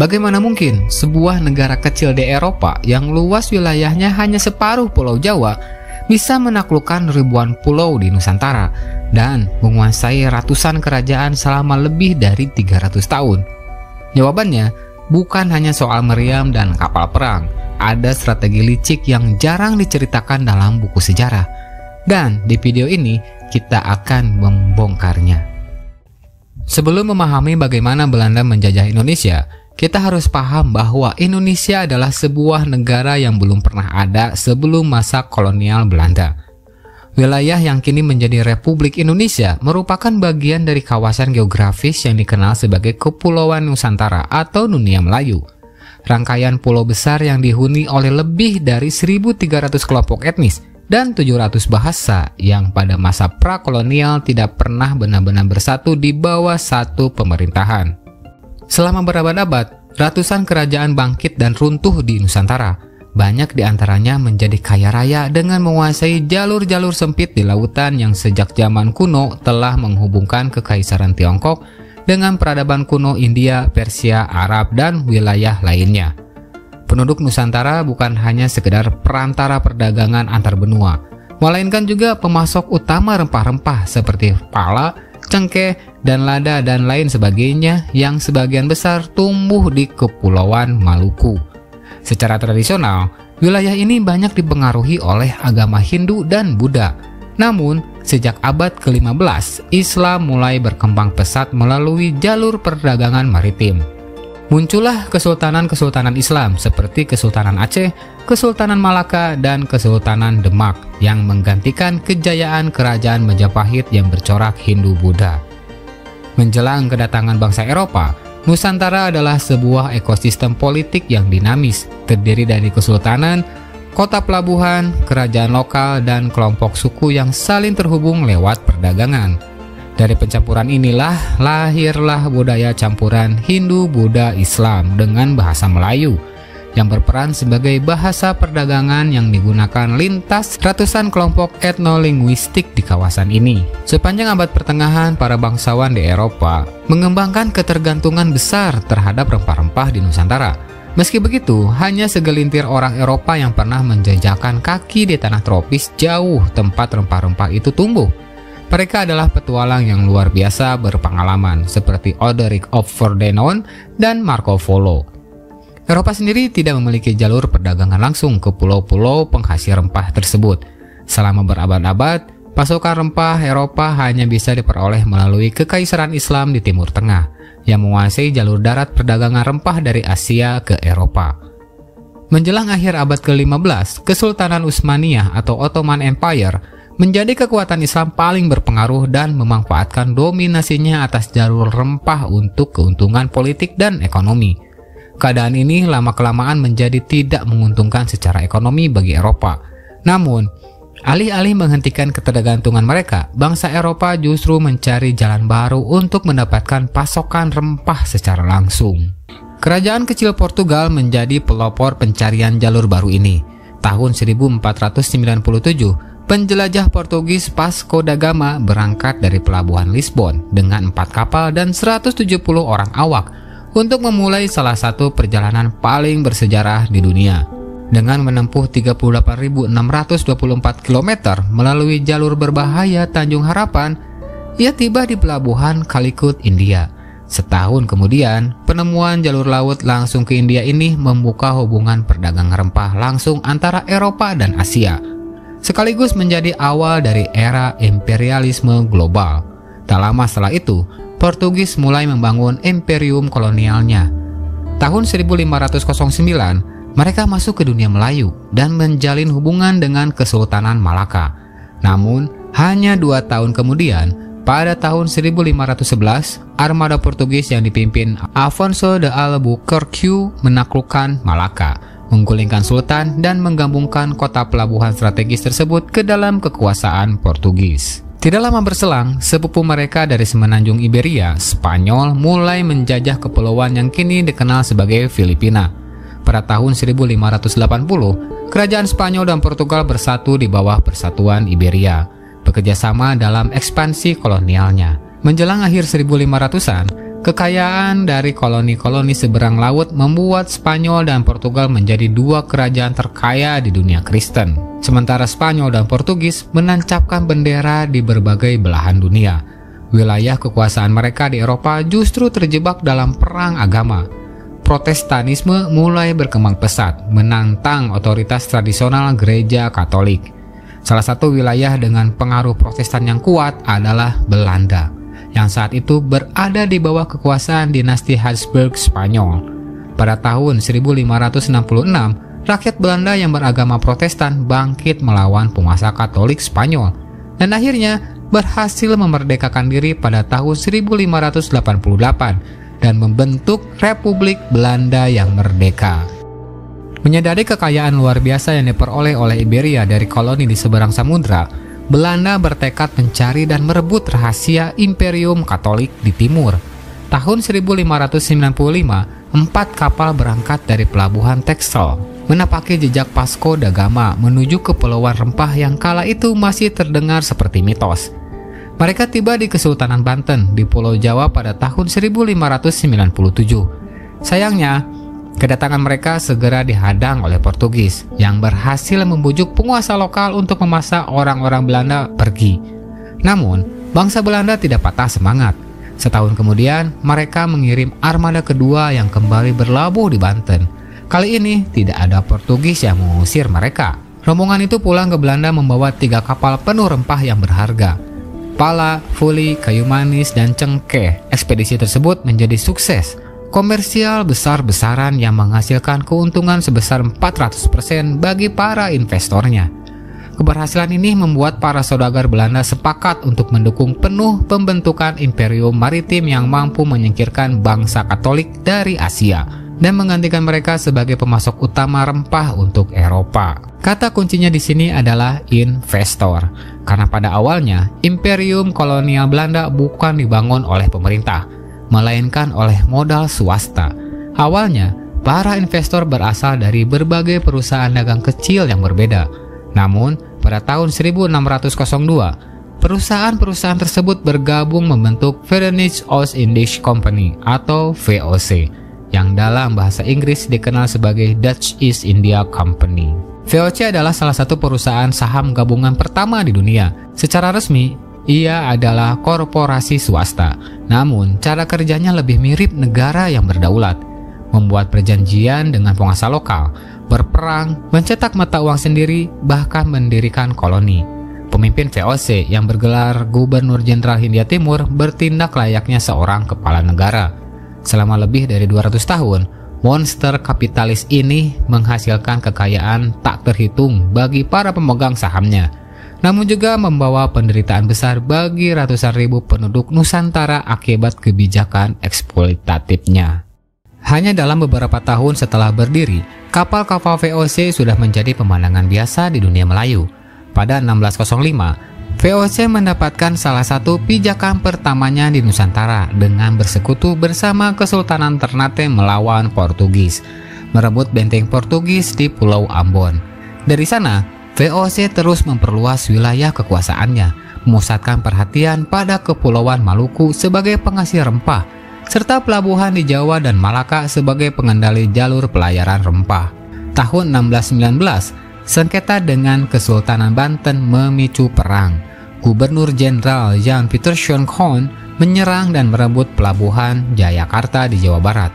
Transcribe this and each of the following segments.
Bagaimana mungkin sebuah negara kecil di Eropa yang luas wilayahnya hanya separuh Pulau Jawa bisa menaklukkan ribuan pulau di Nusantara dan menguasai ratusan kerajaan selama lebih dari 300 tahun? Jawabannya bukan hanya soal meriam dan kapal perang. Ada strategi licik yang jarang diceritakan dalam buku sejarah. Dan di video ini kita akan membongkarnya. Sebelum memahami bagaimana Belanda menjajah Indonesia, kita harus paham bahwa Indonesia adalah sebuah negara yang belum pernah ada sebelum masa kolonial Belanda. Wilayah yang kini menjadi Republik Indonesia merupakan bagian dari kawasan geografis yang dikenal sebagai Kepulauan Nusantara atau Dunia Melayu. Rangkaian pulau besar yang dihuni oleh lebih dari 1.300 kelompok etnis dan 700 bahasa yang pada masa prakolonial tidak pernah benar-benar bersatu di bawah satu pemerintahan. Selama berabad-abad, ratusan kerajaan bangkit dan runtuh di Nusantara. Banyak di antaranya menjadi kaya raya dengan menguasai jalur-jalur sempit di lautan yang sejak zaman kuno telah menghubungkan Kekaisaran Tiongkok dengan peradaban kuno India, Persia, Arab, dan wilayah lainnya. Penduduk Nusantara bukan hanya sekedar perantara perdagangan antar benua, melainkan juga pemasok utama rempah-rempah seperti pala, cengkeh, dan lada dan lain sebagainya yang sebagian besar tumbuh di Kepulauan Maluku. Secara tradisional, wilayah ini banyak dipengaruhi oleh agama Hindu dan Buddha. Namun, sejak abad ke-15, Islam mulai berkembang pesat melalui jalur perdagangan maritim. Muncullah kesultanan-kesultanan Islam seperti Kesultanan Aceh, Kesultanan Malaka, dan Kesultanan Demak yang menggantikan kejayaan kerajaan Majapahit yang bercorak Hindu-Buddha. Menjelang kedatangan bangsa Eropa, Nusantara adalah sebuah ekosistem politik yang dinamis, terdiri dari kesultanan, kota pelabuhan, kerajaan lokal, dan kelompok suku yang saling terhubung lewat perdagangan. Dari pencampuran inilah lahirlah budaya campuran Hindu, Buddha, Islam dengan bahasa Melayu yang berperan sebagai bahasa perdagangan yang digunakan lintas ratusan kelompok etnolinguistik di kawasan ini. Sepanjang abad pertengahan, para bangsawan di Eropa mengembangkan ketergantungan besar terhadap rempah-rempah di Nusantara. Meski begitu, hanya segelintir orang Eropa yang pernah menjejakkan kaki di tanah tropis jauh tempat rempah-rempah itu tumbuh. Mereka adalah petualang yang luar biasa berpengalaman seperti Odoric of Fordenoon dan Marco Polo. Eropa sendiri tidak memiliki jalur perdagangan langsung ke pulau-pulau penghasil rempah tersebut. Selama berabad-abad, pasokan rempah Eropa hanya bisa diperoleh melalui Kekaisaran Islam di Timur Tengah yang menguasai jalur darat perdagangan rempah dari Asia ke Eropa. Menjelang akhir abad ke-15, Kesultanan Utsmaniyah atau Ottoman Empire menjadi kekuatan Islam paling berpengaruh dan memanfaatkan dominasinya atas jalur rempah untuk keuntungan politik dan ekonomi. Keadaan ini lama-kelamaan menjadi tidak menguntungkan secara ekonomi bagi Eropa. Namun, alih-alih menghentikan ketergantungan mereka, bangsa Eropa justru mencari jalan baru untuk mendapatkan pasokan rempah secara langsung. Kerajaan kecil Portugal menjadi pelopor pencarian jalur baru ini. Tahun 1497, penjelajah Portugis Vasco da Gama berangkat dari pelabuhan Lisbon dengan 4 kapal dan 170 orang awak untuk memulai salah satu perjalanan paling bersejarah di dunia. Dengan menempuh 38.624 km melalui jalur berbahaya Tanjung Harapan, ia tiba di pelabuhan Calicut, India. Setahun kemudian, penemuan jalur laut langsung ke India ini membuka hubungan perdagangan rempah langsung antara Eropa dan Asia, sekaligus menjadi awal dari era imperialisme global. Tak lama setelah itu, Portugis mulai membangun imperium kolonialnya. Tahun 1509, mereka masuk ke dunia Melayu dan menjalin hubungan dengan Kesultanan Malaka. Namun, hanya 2 tahun kemudian, pada tahun 1511, armada Portugis yang dipimpin Afonso de Albuquerque menaklukkan Malaka, menggulingkan sultan dan menggabungkan kota pelabuhan strategis tersebut ke dalam kekuasaan Portugis. Tidak lama berselang, sepupu mereka dari semenanjung Iberia, Spanyol, mulai menjajah kepulauan yang kini dikenal sebagai Filipina. Pada tahun 1580, kerajaan Spanyol dan Portugal bersatu di bawah Persatuan Iberia, bekerja sama dalam ekspansi kolonialnya. Menjelang akhir 1500-an, Kekayaan dari koloni-koloni seberang laut membuat Spanyol dan Portugal menjadi dua kerajaan terkaya di dunia Kristen. Sementara Spanyol dan Portugis menancapkan bendera di berbagai belahan dunia. Wilayah kekuasaan mereka di Eropa justru terjebak dalam perang agama. Protestanisme mulai berkembang pesat, menantang otoritas tradisional gereja Katolik. Salah satu wilayah dengan pengaruh Protestan yang kuat adalah Belanda, yang saat itu berada di bawah kekuasaan dinasti Habsburg Spanyol. Pada tahun 1566, rakyat Belanda yang beragama Protestan bangkit melawan penguasa Katolik Spanyol dan akhirnya berhasil memerdekakan diri pada tahun 1588 dan membentuk Republik Belanda yang merdeka. Menyadari kekayaan luar biasa yang diperoleh oleh Iberia dari koloni di seberang samudra, Belanda bertekad mencari dan merebut rahasia Imperium Katolik di timur. Tahun 1595, 4 kapal berangkat dari pelabuhan Texel, menapaki jejak Vasco da Gama menuju Kepulauan Rempah yang kala itu masih terdengar seperti mitos. Mereka tiba di Kesultanan Banten di Pulau Jawa pada tahun 1597. Sayangnya, kedatangan mereka segera dihadang oleh Portugis yang berhasil membujuk penguasa lokal untuk memaksa orang-orang Belanda pergi. Namun, bangsa Belanda tidak patah semangat. Setahun kemudian, mereka mengirim armada kedua yang kembali berlabuh di Banten. Kali ini, tidak ada Portugis yang mengusir mereka. Rombongan itu pulang ke Belanda membawa 3 kapal penuh rempah yang berharga. Pala, fuli, kayu manis, dan cengkeh. Ekspedisi tersebut menjadi sukses komersial besar-besaran yang menghasilkan keuntungan sebesar 400% bagi para investornya. Keberhasilan ini membuat para saudagar Belanda sepakat untuk mendukung penuh pembentukan imperium maritim yang mampu menyingkirkan bangsa Katolik dari Asia dan menggantikan mereka sebagai pemasok utama rempah untuk Eropa. Kata kuncinya di sini adalah investor, karena pada awalnya imperium kolonial Belanda bukan dibangun oleh pemerintah, melainkan oleh modal swasta. Awalnya, para investor berasal dari berbagai perusahaan dagang kecil yang berbeda. Namun, pada tahun 1602, perusahaan-perusahaan tersebut bergabung membentuk Verenigd Oost-Indisch Company atau VOC, yang dalam bahasa Inggris dikenal sebagai Dutch East India Company. VOC adalah salah satu perusahaan saham gabungan pertama di dunia. Secara resmi, ia adalah korporasi swasta, namun cara kerjanya lebih mirip negara yang berdaulat, membuat perjanjian dengan penguasa lokal, berperang, mencetak mata uang sendiri, bahkan mendirikan koloni. Pemimpin VOC yang bergelar Gubernur Jenderal Hindia Timur bertindak layaknya seorang kepala negara. Selama lebih dari 200 tahun, monster kapitalis ini menghasilkan kekayaan tak terhitung bagi para pemegang sahamnya, namun juga membawa penderitaan besar bagi ratusan ribu penduduk Nusantara akibat kebijakan eksploitatifnya. Hanya dalam beberapa tahun setelah berdiri, kapal-kapal VOC sudah menjadi pemandangan biasa di dunia Melayu. Pada 1605, VOC mendapatkan salah satu pijakan pertamanya di Nusantara dengan bersekutu bersama Kesultanan Ternate melawan Portugis, merebut benteng Portugis di Pulau Ambon. Dari sana, VOC terus memperluas wilayah kekuasaannya, memusatkan perhatian pada Kepulauan Maluku sebagai penghasil rempah, serta pelabuhan di Jawa dan Malaka sebagai pengendali jalur pelayaran rempah. Tahun 1619, sengketa dengan Kesultanan Banten memicu perang. Gubernur Jenderal Jan Pieterszoon Koen menyerang dan merebut pelabuhan Jayakarta di Jawa Barat.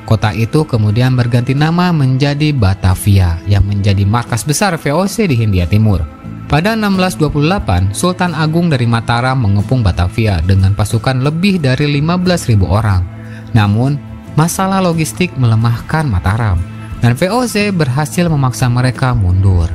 Kota itu kemudian berganti nama menjadi Batavia yang menjadi markas besar VOC di Hindia Timur. Pada 1628, Sultan Agung dari Mataram mengepung Batavia dengan pasukan lebih dari 15.000 orang. Namun, masalah logistik melemahkan Mataram dan VOC berhasil memaksa mereka mundur.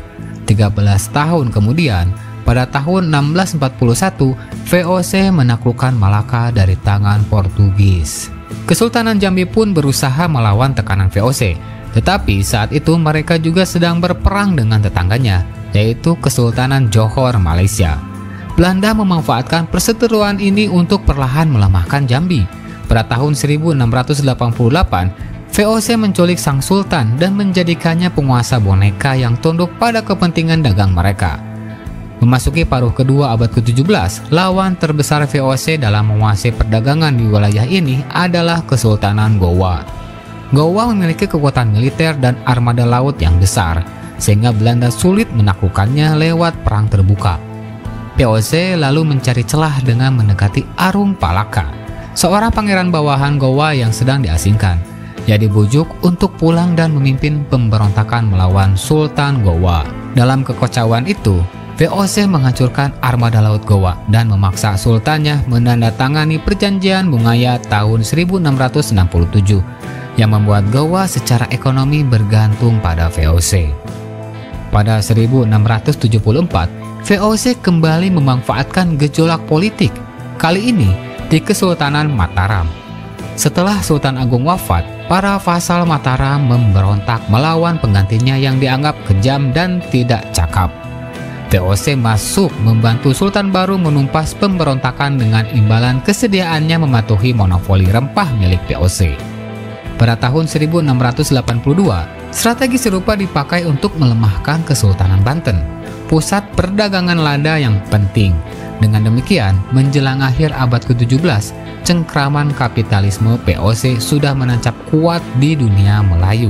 13 tahun kemudian, pada tahun 1641, VOC menaklukkan Malaka dari tangan Portugis. Kesultanan Jambi pun berusaha melawan tekanan VOC, tetapi saat itu mereka juga sedang berperang dengan tetangganya, yaitu Kesultanan Johor Malaysia. Belanda memanfaatkan perseteruan ini untuk perlahan melemahkan Jambi. Pada tahun 1688, VOC menculik sang sultan dan menjadikannya penguasa boneka yang tunduk pada kepentingan dagang mereka. Memasuki paruh kedua abad ke-17, lawan terbesar VOC dalam menguasai perdagangan di wilayah ini adalah Kesultanan Gowa. Gowa memiliki kekuatan militer dan armada laut yang besar, sehingga Belanda sulit menaklukkannya lewat perang terbuka. VOC lalu mencari celah dengan mendekati Arung Palaka, seorang pangeran bawahan Gowa yang sedang diasingkan. Ia dibujuk untuk pulang dan memimpin pemberontakan melawan Sultan Gowa. Dalam kekacauan itu, VOC menghancurkan armada laut Gowa dan memaksa sultannya menandatangani perjanjian Bungaya tahun 1667 yang membuat Gowa secara ekonomi bergantung pada VOC. Pada 1674, VOC kembali memanfaatkan gejolak politik, kali ini di Kesultanan Mataram. Setelah Sultan Agung wafat, para vasal Mataram memberontak melawan penggantinya yang dianggap kejam dan tidak cakap. VOC masuk membantu Sultan baru menumpas pemberontakan dengan imbalan kesediaannya mematuhi monopoli rempah milik VOC. Pada tahun 1682, strategi serupa dipakai untuk melemahkan Kesultanan Banten, pusat perdagangan lada yang penting. Dengan demikian, menjelang akhir abad ke-17, cengkraman kapitalisme VOC sudah menancap kuat di dunia Melayu.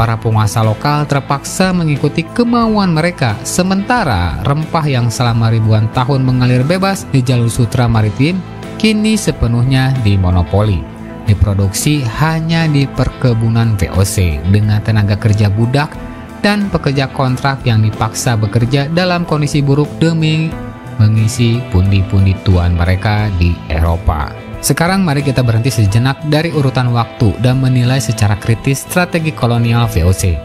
Para penguasa lokal terpaksa mengikuti kemauan mereka, sementara rempah yang selama ribuan tahun mengalir bebas di jalur sutra maritim kini sepenuhnya dimonopoli. Diproduksi hanya di perkebunan VOC dengan tenaga kerja budak dan pekerja kontrak yang dipaksa bekerja dalam kondisi buruk demi mengisi pundi-pundi tuan mereka di Eropa. Sekarang mari kita berhenti sejenak dari urutan waktu dan menilai secara kritis strategi kolonial VOC.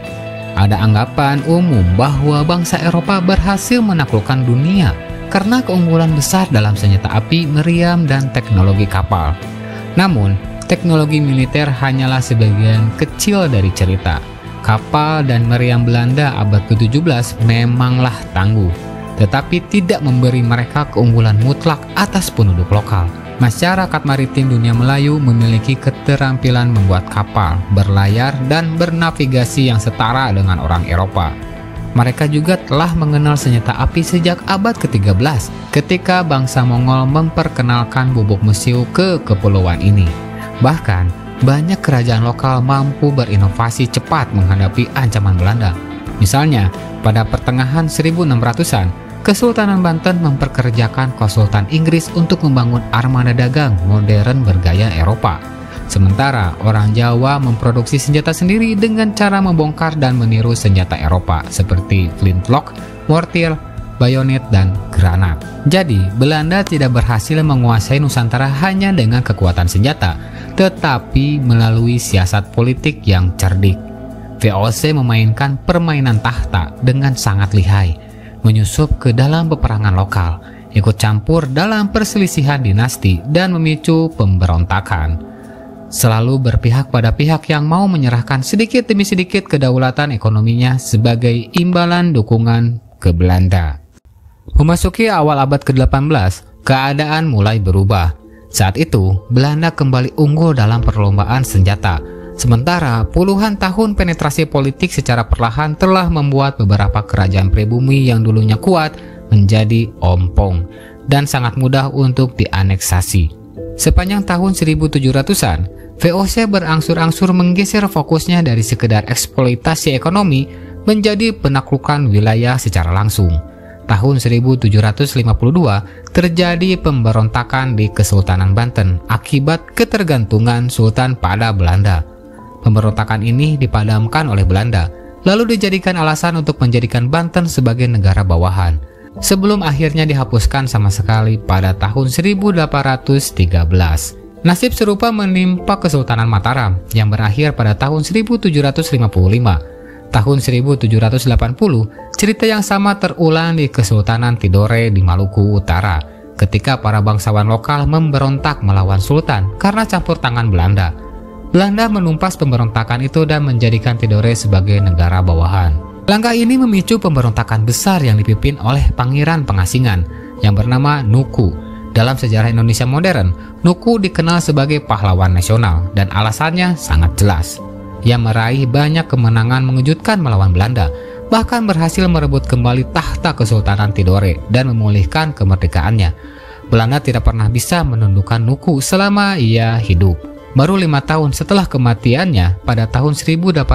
Ada anggapan umum bahwa bangsa Eropa berhasil menaklukkan dunia karena keunggulan besar dalam senjata api, meriam, dan teknologi kapal. Namun, teknologi militer hanyalah sebagian kecil dari cerita. Kapal dan meriam Belanda abad ke-17 memanglah tangguh, tetapi tidak memberi mereka keunggulan mutlak atas penduduk lokal. Masyarakat maritim dunia Melayu memiliki keterampilan membuat kapal, berlayar, dan bernavigasi yang setara dengan orang Eropa. Mereka juga telah mengenal senjata api sejak abad ke-13 ketika bangsa Mongol memperkenalkan bubuk mesiu ke kepulauan ini. Bahkan, banyak kerajaan lokal mampu berinovasi cepat menghadapi ancaman Belanda. Misalnya, pada pertengahan 1600-an, Kesultanan Banten memperkerjakan konsultan Inggris untuk membangun armada dagang modern bergaya Eropa. Sementara orang Jawa memproduksi senjata sendiri dengan cara membongkar dan meniru senjata Eropa seperti flintlock, mortir, bayonet, dan granat. Jadi, Belanda tidak berhasil menguasai Nusantara hanya dengan kekuatan senjata, tetapi melalui siasat politik yang cerdik. VOC memainkan permainan tahta dengan sangat lihai, menyusup ke dalam peperangan lokal, ikut campur dalam perselisihan dinasti, dan memicu pemberontakan. Selalu berpihak pada pihak yang mau menyerahkan sedikit demi sedikit kedaulatan ekonominya sebagai imbalan dukungan ke Belanda. Memasuki awal abad ke-18, keadaan mulai berubah. Saat itu, Belanda kembali unggul dalam perlombaan senjata. Sementara puluhan tahun penetrasi politik secara perlahan telah membuat beberapa kerajaan pribumi yang dulunya kuat menjadi ompong dan sangat mudah untuk dianeksasi. Sepanjang tahun 1700-an, VOC berangsur-angsur menggeser fokusnya dari sekedar eksploitasi ekonomi menjadi penaklukan wilayah secara langsung. Tahun 1752 terjadi pemberontakan di Kesultanan Banten akibat ketergantungan Sultan pada Belanda. Pemberontakan ini dipadamkan oleh Belanda, lalu dijadikan alasan untuk menjadikan Banten sebagai negara bawahan, sebelum akhirnya dihapuskan sama sekali pada tahun 1813. Nasib serupa menimpa Kesultanan Mataram yang berakhir pada tahun 1755. Tahun 1780, cerita yang sama terulang di Kesultanan Tidore di Maluku Utara, ketika para bangsawan lokal memberontak melawan Sultan karena campur tangan Belanda. Belanda menumpas pemberontakan itu dan menjadikan Tidore sebagai negara bawahan. Langkah ini memicu pemberontakan besar yang dipimpin oleh pangeran pengasingan yang bernama Nuku. Dalam sejarah Indonesia modern, Nuku dikenal sebagai pahlawan nasional dan alasannya sangat jelas. Ia meraih banyak kemenangan mengejutkan melawan Belanda, bahkan berhasil merebut kembali tahta Kesultanan Tidore dan memulihkan kemerdekaannya. Belanda tidak pernah bisa menundukkan Nuku selama ia hidup. Baru 5 tahun setelah kematiannya pada tahun 1810,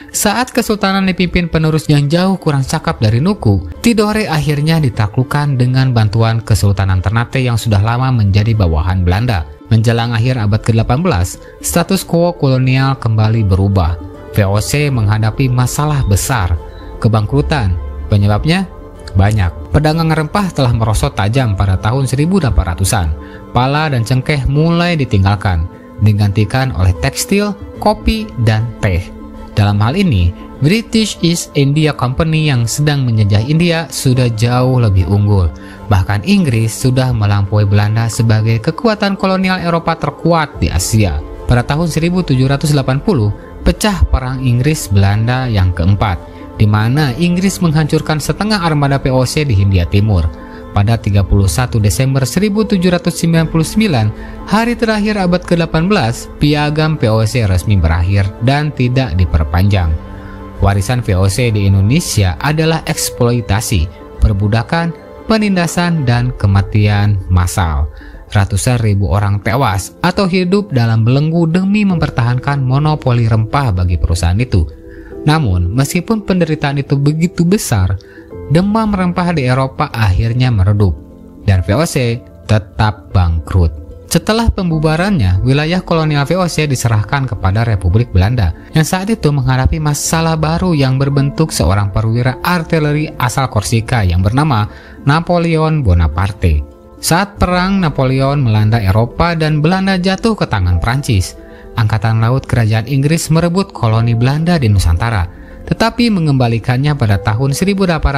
saat kesultanan dipimpin penerus yang jauh kurang cakap dari Nuku, Tidore akhirnya ditaklukkan dengan bantuan Kesultanan Ternate yang sudah lama menjadi bawahan Belanda. Menjelang akhir abad ke-18, status quo kolonial kembali berubah. VOC menghadapi masalah besar, kebangkrutan. Penyebabnya banyak. Pedagang rempah telah merosot tajam pada tahun 1800-an. Pala dan cengkeh mulai ditinggalkan, digantikan oleh tekstil, kopi, dan teh. Dalam hal ini, British East India Company yang sedang menjajah India sudah jauh lebih unggul. Bahkan Inggris sudah melampaui Belanda sebagai kekuatan kolonial Eropa terkuat di Asia. Pada tahun 1780, pecah Perang Inggris-Belanda yang keempat, di mana Inggris menghancurkan setengah armada VOC di Hindia Timur. Pada 31 Desember 1799, hari terakhir abad ke-18, piagam VOC resmi berakhir dan tidak diperpanjang. Warisan VOC di Indonesia adalah eksploitasi, perbudakan, penindasan, dan kematian massal. Ratusan ribu orang tewas atau hidup dalam belenggu demi mempertahankan monopoli rempah bagi perusahaan itu. Namun, meskipun penderitaan itu begitu besar, demam rempah di Eropa akhirnya meredup, dan VOC tetap bangkrut. Setelah pembubarannya, wilayah kolonial VOC diserahkan kepada Republik Belanda, yang saat itu menghadapi masalah baru yang berbentuk seorang perwira artileri asal Korsika yang bernama Napoleon Bonaparte. Saat perang Napoleon melanda Eropa dan Belanda jatuh ke tangan Prancis, Angkatan Laut Kerajaan Inggris merebut koloni Belanda di Nusantara, tetapi mengembalikannya pada tahun 1814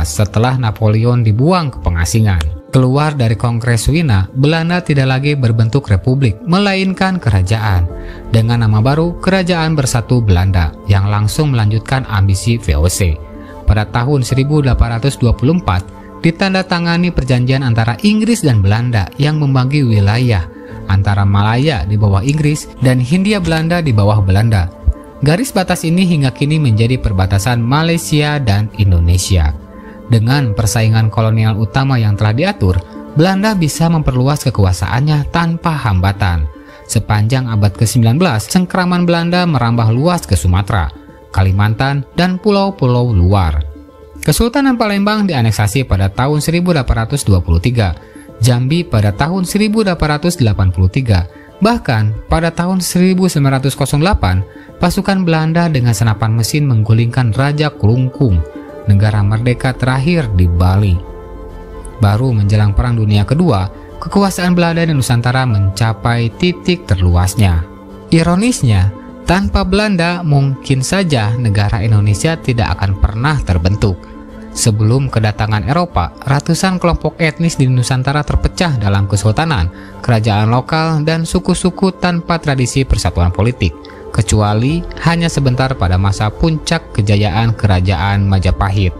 setelah Napoleon dibuang ke pengasingan. Keluar dari Kongres Wina, Belanda tidak lagi berbentuk republik, melainkan kerajaan, dengan nama baru Kerajaan Bersatu Belanda, yang langsung melanjutkan ambisi VOC. Pada tahun 1824, ditandatangani perjanjian antara Inggris dan Belanda yang membagi wilayah antara Malaya di bawah Inggris dan Hindia Belanda di bawah Belanda. Garis batas ini hingga kini menjadi perbatasan Malaysia dan Indonesia. Dengan persaingan kolonial utama yang telah diatur, Belanda bisa memperluas kekuasaannya tanpa hambatan. Sepanjang abad ke-19, cengkraman Belanda merambah luas ke Sumatera, Kalimantan, dan pulau-pulau luar. Kesultanan Palembang dianeksasi pada tahun 1823, Jambi pada tahun 1883, bahkan pada tahun 1908, pasukan Belanda dengan senapan mesin menggulingkan Raja Klungkung, negara merdeka terakhir di Bali. Baru menjelang Perang Dunia Kedua, kekuasaan Belanda di Nusantara mencapai titik terluasnya. Ironisnya, tanpa Belanda mungkin saja negara Indonesia tidak akan pernah terbentuk. Sebelum kedatangan Eropa, ratusan kelompok etnis di Nusantara terpecah dalam kesultanan, kerajaan lokal, dan suku-suku tanpa tradisi persatuan politik, kecuali hanya sebentar pada masa puncak kejayaan Kerajaan Majapahit.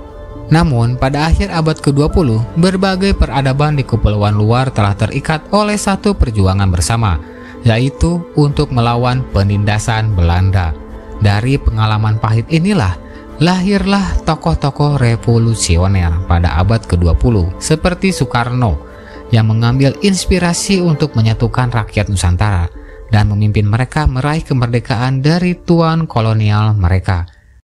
Namun, pada akhir abad ke-20, berbagai peradaban di kepulauan luar telah terikat oleh satu perjuangan bersama, yaitu untuk melawan penindasan Belanda. Dari pengalaman pahit inilah lahirlah tokoh-tokoh revolusioner pada abad ke-20 seperti Soekarno yang mengambil inspirasi untuk menyatukan rakyat Nusantara dan memimpin mereka meraih kemerdekaan dari tuan kolonial mereka.